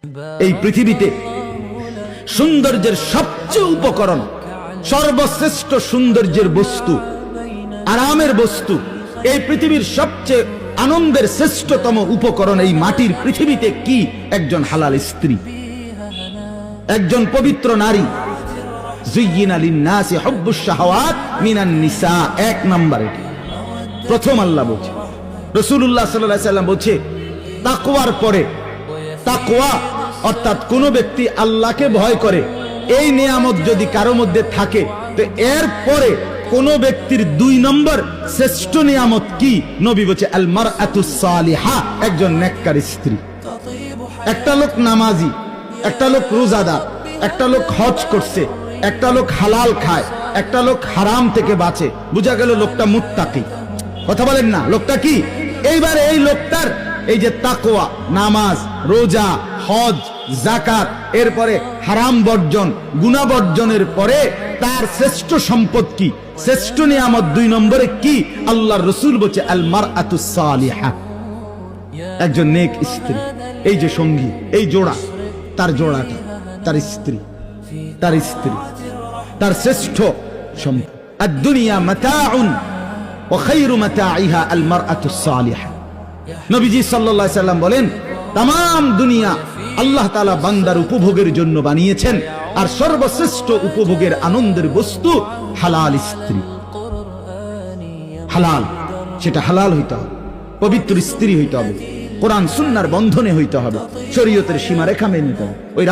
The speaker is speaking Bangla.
এই পৃথিবীতে সৌন্দর্যের সবচেয়ে উপকরণ, সর্বশ্রেষ্ঠ সৌন্দর্যের বস্তু, আরামের বস্তু, এই পৃথিবীর সবচেয়ে আনন্দের শ্রেষ্ঠতম উপকরণ এই মাটির পৃথিবীতে কি? একজন হালাল স্ত্রী, একজন পবিত্র নারী। যুয়্যিনা লিন-নাসি হুব্বুশ শাহাওয়াত মিনান নিসা, এক নাম্বার। এটি প্রথম আল্লাহ বলছে, রাসূলুল্লাহ সাল্লাল্লাহু আলাইহি ওয়াসাল্লাম বলছে, তাকওয়ার পরে, তাকওয়া অর্থাৎ কোন ব্যক্তি আল্লাহকে ভয় করে, এই নিয়ামত যদি কারো মধ্যে থাকে, তো এর পরে কোন ব্যক্তির ২ নম্বর শ্রেষ্ঠ নিয়ামত কি? নবী বলছে আল মারআতুস সালিহা, একজন নেককার স্ত্রী। একটা লোক নামাজি, একটা লোক রোজাদার, একটা লোক হজ করছে, একটা লোক হালাল খায়, একটা লোক হারাম থেকে বাঁচে, বুঝা গেল লোকটা মুত্তাকি। কথা বলেন না, লোকটা কি? এইবার এই লোকটার এই যে তাকওয়া, নামাজ, রোজা, হজ, যাকাত, এরপরে হারাম বর্জন, গুনাহ বর্জনের পরে তার শ্রেষ্ঠ সম্পদ কি? শ্রেষ্ঠ নিয়ামত ২ নম্বরে কি? আল্লাহর রাসূল বলছে আল মারআতুস সালিহা, একজন নেক স্ত্রী। এই যে সঙ্গী, এই জোড়া, তার জোড়াটা তার স্ত্রী, তার স্ত্রী তার শ্রেষ্ঠ সম্পদ। আদ-দুনিয়া মাতাউন ওয়া খায়রু মাতাইহা আল মারআতুস সালিহা। নবীজি সাল্লাল্লাহু আলাইহি সাল্লাম বলেন, তাম দুনিয়া আল্লাহ তাআলা বান্দার উপভোগের জন্য বানিয়েছেন, আর সর্বশ্রেষ্ঠ উপভোগের আনন্দের বস্তু হালাল স্ত্রী। হালাল, সেটা হালাল হইতে হবে, পবিত্র স্ত্রী হইতে হবে, কোরআন সুন্নাহর বন্ধনে হইতে হবে, শরীয়তের সীমারেখা মেনে নিতে হবে। ওই